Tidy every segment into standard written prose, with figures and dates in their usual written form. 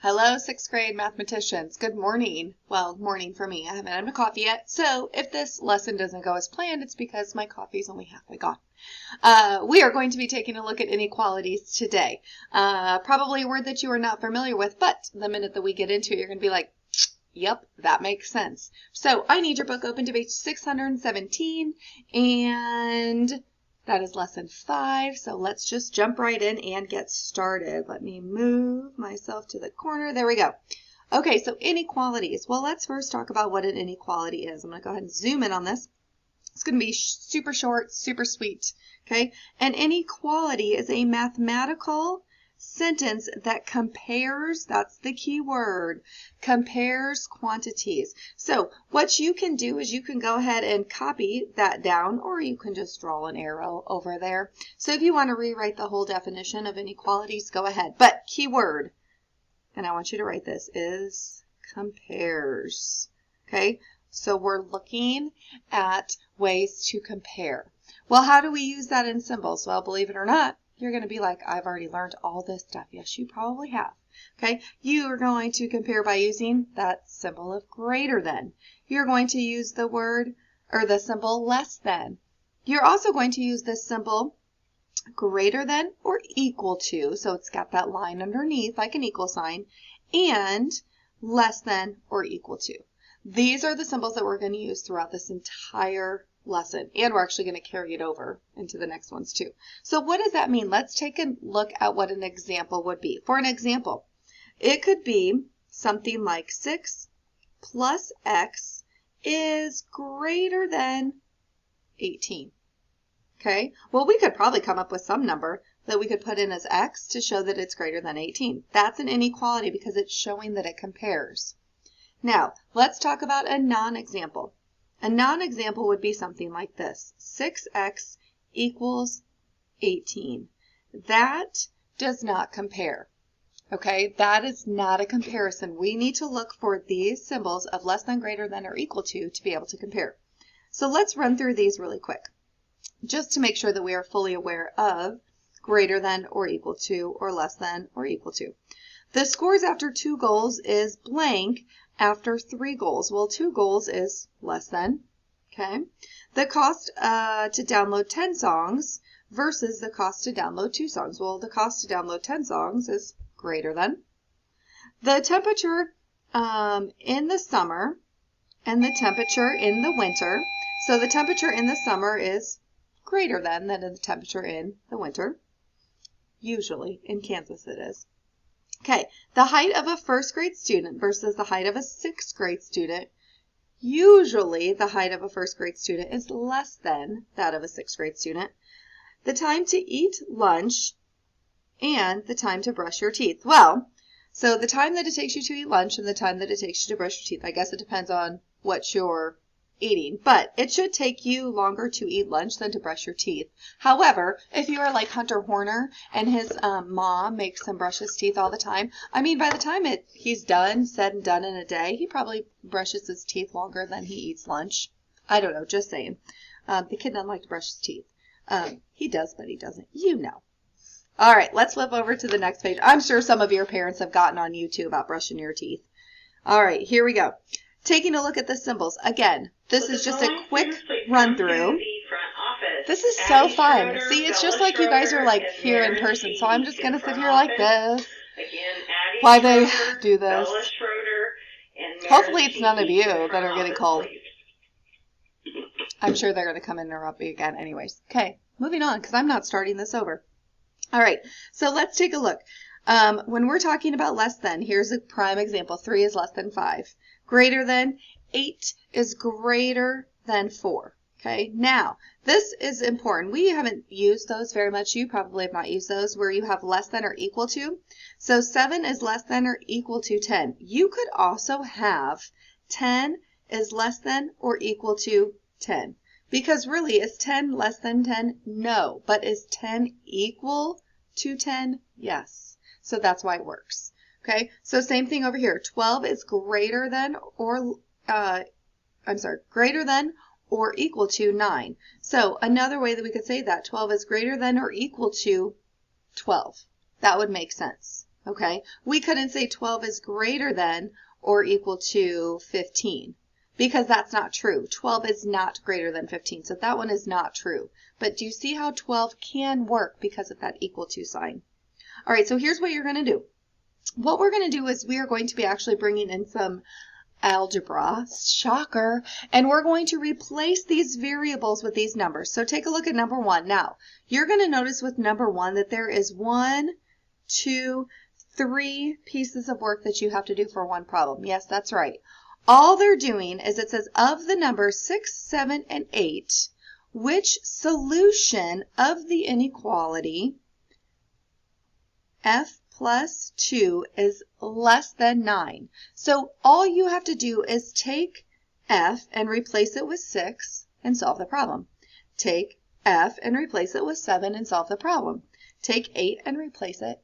Hello, sixth grade mathematicians. Good morning. Well, morning for me. I haven't had my coffee yet. So if this lesson doesn't go as planned, it's because my coffee's only halfway gone. We are going to be taking a look at inequalities today. Probably a word that you are not familiar with, but the minute that we get into it, you're going to be like, yep, that makes sense. So I need your book open to page 617, and that is lesson 5, so let's just jump right in and get started. Let me move myself to the corner. There we go. Okay, so inequalities. Well, let's first talk about what an inequality is. I'm going to go ahead and zoom in on this. It's going to be super short, super sweet. Okay, an inequality is a mathematical sentence that compares, that's the key word, compares quantities. So what you can do is you can go ahead and copy that down, or you can just draw an arrow over there. So if you want to rewrite the whole definition of inequalities, go ahead. But key word, and I want you to write this, is compares. Okay, so we're looking at ways to compare. Well, how do we use that in symbols? Well, believe it or not, you're going to be like, I've already learned all this stuff. Yes, you probably have. Okay, you are going to compare by using that symbol of greater than. You're going to use the word or the symbol less than. You're also going to use this symbol greater than or equal to. So it's got that line underneath like an equal sign, and less than or equal to. These are the symbols that we're going to use throughout this entire lesson, and we're actually going to carry it over into the next ones too. So what does that mean? Let's take a look at what an example would be. For an example, it could be something like 6 plus x is greater than 18. Okay, well, we could probably come up with some number that we could put in as x to show that it's greater than 18. That's an inequality because it's showing that it compares. Now, let's talk about a non-example. A non-example would be something like this. 6x equals 18. That does not compare. Okay, that is not a comparison. We need to look for these symbols of less than, greater than, or equal to be able to compare. So let's run through these really quick, just to make sure that we are fully aware of greater than or equal to, or less than or equal to. The scores after 2 goals is blank after 3 goals. Well, 2 goals is less than. Okay. The cost to download 10 songs versus the cost to download 2 songs. Well, the cost to download 10 songs is greater than. The temperature in the summer and the temperature in the winter. So the temperature in the summer is greater than the temperature in the winter. Usually, in Kansas it is. Okay, the height of a first grade student versus the height of a sixth grade student. Usually, the height of a first grade student is less than that of a sixth grade student. The time to eat lunch and the time to brush your teeth. Well, so the time that it takes you to eat lunch and the time that it takes you to brush your teeth, I guess it depends on what you're eating, but it should take you longer to eat lunch than to brush your teeth. However, if you are like Hunter Horner and his mom makes him brush his teeth all the time, I mean, by the time he's done, said and done in a day, he probably brushes his teeth longer than he eats lunch. I don't know, just saying. The kid doesn't like to brush his teeth. He does, but he doesn't. You know. All right, let's flip over to the next page. I'm sure some of your parents have gotten on YouTube about brushing your teeth. All right, here we go. Taking a look at the symbols. Again, this is just a quick run through. This is so fun. See, it's just like you guys are like here in person. So I'm just going to sit here like this while they do this. Hopefully it's none of you that are getting cold. I'm sure they're going to come and interrupt me again anyways. Okay, moving on because I'm not starting this over. All right, so let's take a look. When we're talking about less than, here's a prime example. 3 is less than 5. Greater than, 8 is greater than 4. Okay, now this is important. We haven't used those very much. You probably have not used those where you have less than or equal to. So 7 is less than or equal to 10. You could also have 10 is less than or equal to 10. Because really, is 10 less than 10? No. But is 10 equal to 10? Yes. So that's why it works. Okay, so same thing over here. 12 is greater than or, greater than or equal to 9. So another way that we could say that, 12 is greater than or equal to 12. That would make sense. okay? We couldn't say 12 is greater than or equal to 15 because that's not true. 12 is not greater than 15, so that one is not true. But do you see how 12 can work because of that equal to sign? All right, so here's what you're going to do. What we're going to do is we are going to be actually bringing in some algebra, shocker, and we're going to replace these variables with these numbers. So take a look at number 1. Now, you're going to notice with number 1 that there is 1, 2, 3 pieces of work that you have to do for one problem. Yes, that's right. All they're doing is it says of the numbers 6, 7, and 8, which solution of the inequality f plus 2 is less than 9. So all you have to do is take f and replace it with 6 and solve the problem. Take f and replace it with 7 and solve the problem. Take 8 and replace it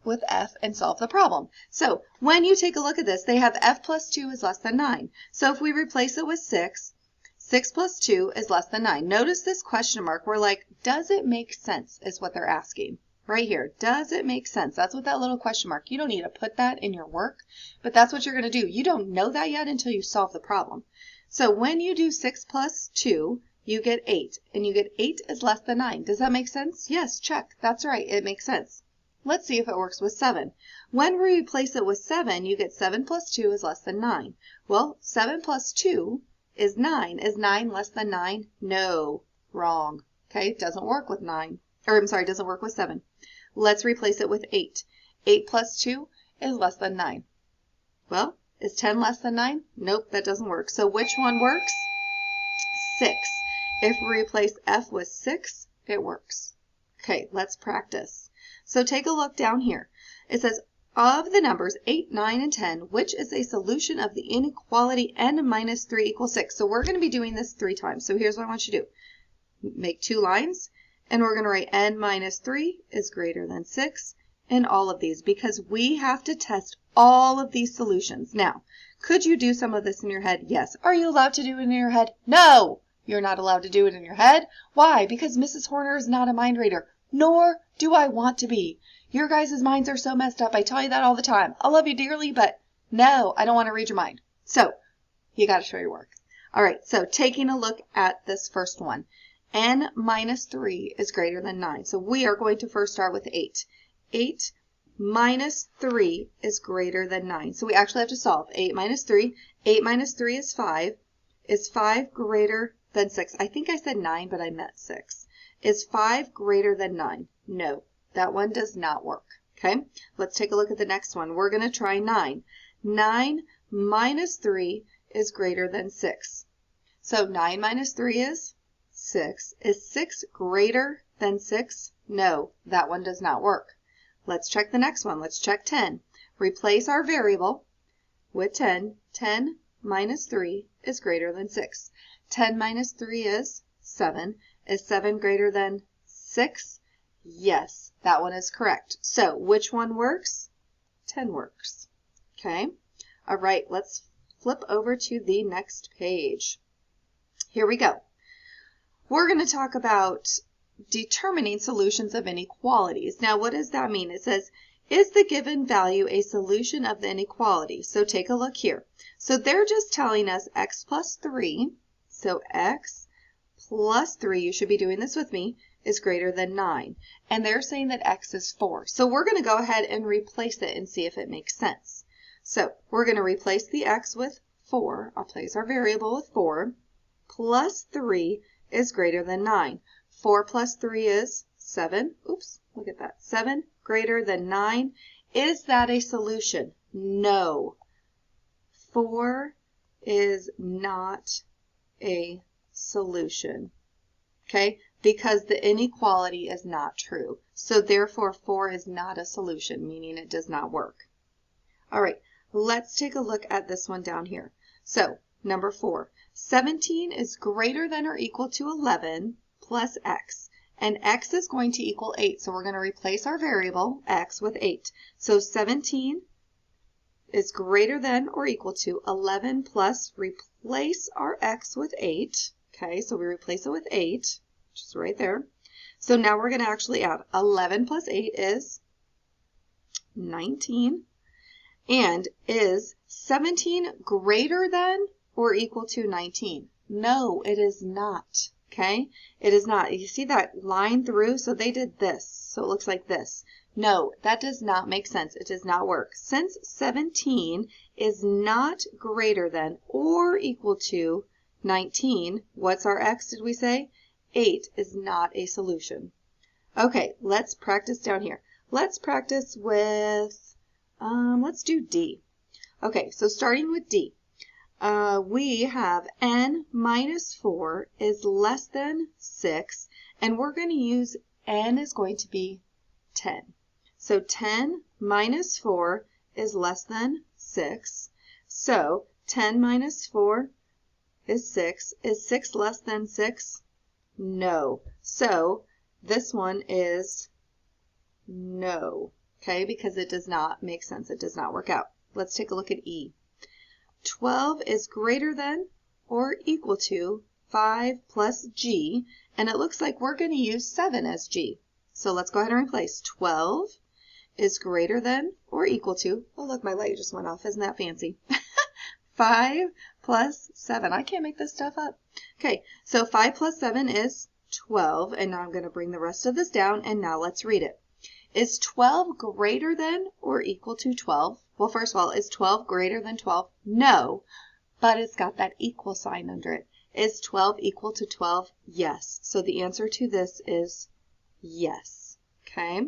with f and solve the problem. So when you take a look at this, they have f plus 2 is less than 9. So if we replace it with 6, 6 plus 2 is less than 9. Notice this question mark. We're like, does it make sense is what they're asking. Right here, does it make sense? That's what that little question mark. You don't need to put that in your work, but that's what you're going to do. You don't know that yet until you solve the problem. So when you do 6 plus 2, you get 8, and you get 8 is less than 9. Does that make sense? Yes, check. That's right, it makes sense. Let's see if it works with 7. When we replace it with 7, you get 7 plus 2 is less than 9. Well, 7 plus 2 is 9. Is 9 less than 9? No, wrong. Okay, it doesn't work with 9. Or I'm sorry, it doesn't work with 7. Let's replace it with 8. 8 plus 2 is less than 9. Well, is 10 less than 9? Nope, that doesn't work. So which one works? 6. If we replace f with 6, it works. Okay, let's practice. So take a look down here. It says, of the numbers 8, 9, and 10, which is a solution of the inequality n minus 3 equals 6? So we're going to be doing this 3 times. So here's what I want you to do. Make 2 lines. And we're going to write n minus 3 is greater than 6 in all of these because we have to test all of these solutions. Now, could you do some of this in your head? Yes. Are you allowed to do it in your head? No, you're not allowed to do it in your head. Why? Because Mrs. Horner is not a mind reader, nor do I want to be. Your guys' minds are so messed up. I tell you that all the time. I love you dearly, but no, I don't want to read your mind. So you got to show your work. All right, so taking a look at this first one. N minus 3 is greater than 9. So we are going to first start with 8. 8 minus 3 is greater than 9. So we actually have to solve 8 minus 3. 8 minus 3 is 5. Is 5 greater than 6? I think I said 9, but I meant 6. Is 5 greater than 9? No, that one does not work. Okay, let's take a look at the next one. We're going to try 9. 9 minus 3 is greater than 6. So 9 minus 3 is 6. Is 6 greater than 6? No, that one does not work. Let's check the next one. Let's check 10. Replace our variable with 10. 10 minus 3 is greater than 6. 10 minus 3 is 7. Is 7 greater than 6? Yes, that one is correct. So which one works? 10 works. Okay. All right, let's flip over to the next page. Here we go. We're going to talk about determining solutions of inequalities. Now, what does that mean? It says, is the given value a solution of the inequality? So take a look here. So they're just telling us x plus 3. So x plus 3, you should be doing this with me, is greater than 9. And they're saying that x is 4. So we're going to go ahead and replace it and see if it makes sense. So we're going to replace the x with 4. I'll place our variable with 4. Plus 3 is greater than 9. 4 plus 3 is 7. Oops, look at that. 7 greater than 9. Is that a solution? No. 4 is not a solution. Okay? Because the inequality is not true. So therefore 4 is not a solution, meaning it does not work. All right, let's take a look at this one down here. So number 4. 17 is greater than or equal to 11 plus x. And x is going to equal 8. So we're going to replace our variable, x, with 8. So 17 is greater than or equal to 11 plus, replace our x with 8. Okay, so we replace it with 8, which is right there. So now we're going to actually add 11 plus 8 is 19. And is 17 greater than or equal to 19? No, it is not. Okay? It is not. You see that line through? So they did this. So it looks like this. No, that does not make sense. It does not work. Since 17 is not greater than or equal to 19, what's our x, did we say? 8 is not a solution. Okay, let's practice down here. Let's practice with, let's do D. Okay, so starting with D. We have n minus 4 is less than 6, and we're going to use n is going to be 10. So 10 minus 4 is less than 6. So 10 minus 4 is 6. Is 6 less than 6? No. So this one is no, okay, because it does not make sense. It does not work out. Let's take a look at E. 12 is greater than or equal to 5 plus G, and it looks like we're going to use 7 as G. So let's go ahead and replace 12 is greater than or equal to, oh look, my light just went off. Isn't that fancy? 5 plus 7. I can't make this stuff up. Okay, so 5 plus 7 is 12, and now I'm going to bring the rest of this down, and now let's read it. Is 12 greater than or equal to 12? Well, first of all, is 12 greater than 12? No, but it's got that equal sign under it. Is 12 equal to 12? Yes. So the answer to this is yes. Okay?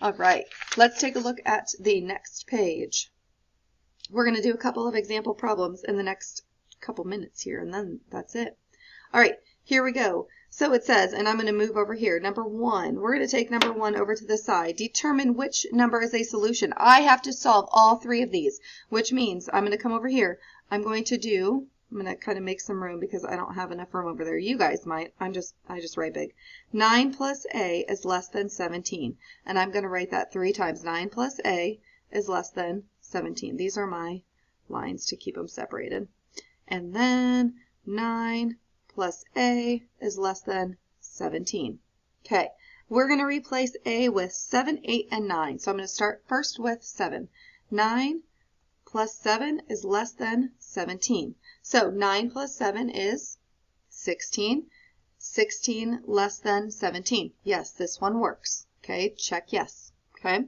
All right. Let's take a look at the next page. We're going to do a couple of example problems in the next couple minutes here, and then that's it. All right. Here we go. So it says, and I'm going to move over here, number 1. We're going to take number 1 over to the side. Determine which number is a solution. I have to solve all 3 of these, which means I'm going to come over here. I'm going to kind of make some room because I don't have enough room over there. You guys might. I just write big. 9 plus A is less than 17. And I'm going to write that 3 times. 9 plus A is less than 17. These are my lines to keep them separated. And then 9 plus A is less than 17. Okay, we're going to replace A with 7, 8, and 9. So I'm going to start first with 7. 9 plus 7 is less than 17. So 9 plus 7 is 16. 16 less than 17. Yes, this one works. Okay, check yes. Okay,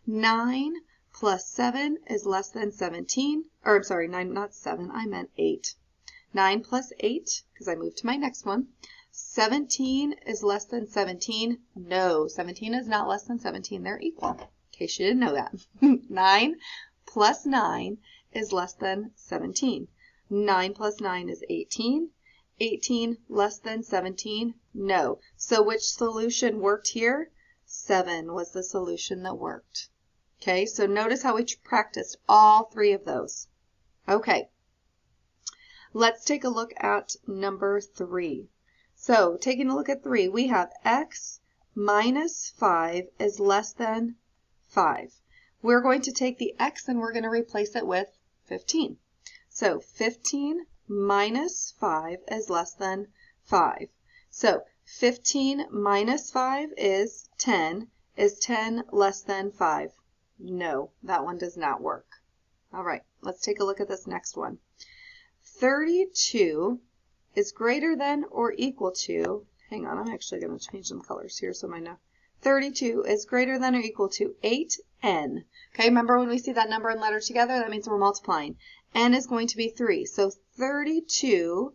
9 plus 7 is less than 17. Or I'm sorry, 9, not 7, I meant 8. 9 plus 8, because I moved to my next one. 17 is less than 17. No, 17 is not less than 17. They're equal, in case you didn't know that. 9 plus 9 is less than 17. 9 plus 9 is 18. 18 less than 17? No. So which solution worked here? 7 was the solution that worked. Okay, so notice how we practiced all 3 of those. Okay. Let's take a look at number 3. So taking a look at 3, we have x minus 5 is less than 5. We're going to take the x and we're going to replace it with 15. So 15 minus 5 is less than 5. So 15 minus 5 is 10. Is 10 less than 5? No, that one does not work. All right, let's take a look at this next one. 32 is greater than or equal to, hang on, I'm actually going to change some colors here so I know. 32 is greater than or equal to 8n. Okay, remember when we see that number and letter together, that means we're multiplying. N is going to be 3. So 32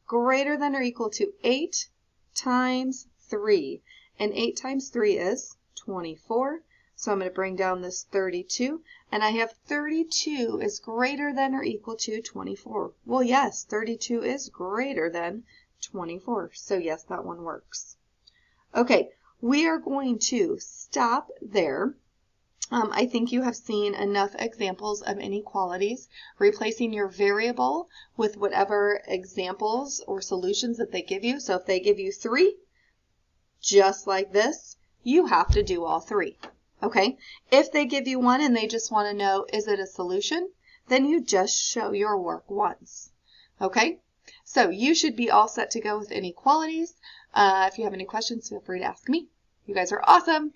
greater than or equal to 8 times 3. And 8 times 3 is 24. So I'm going to bring down this 32, and I have 32 is greater than or equal to 24. Well, yes, 32 is greater than 24. So yes, that one works. Okay, we are going to stop there. I think you have seen enough examples of inequalities, replacing your variable with whatever examples or solutions that they give you. So if they give you 3, just like this, you have to do all 3. Okay, if they give you 1 and they just want to know, is it a solution? Then you just show your work once. Okay, so you should be all set to go with inequalities. If you have any questions, feel free to ask me. You guys are awesome.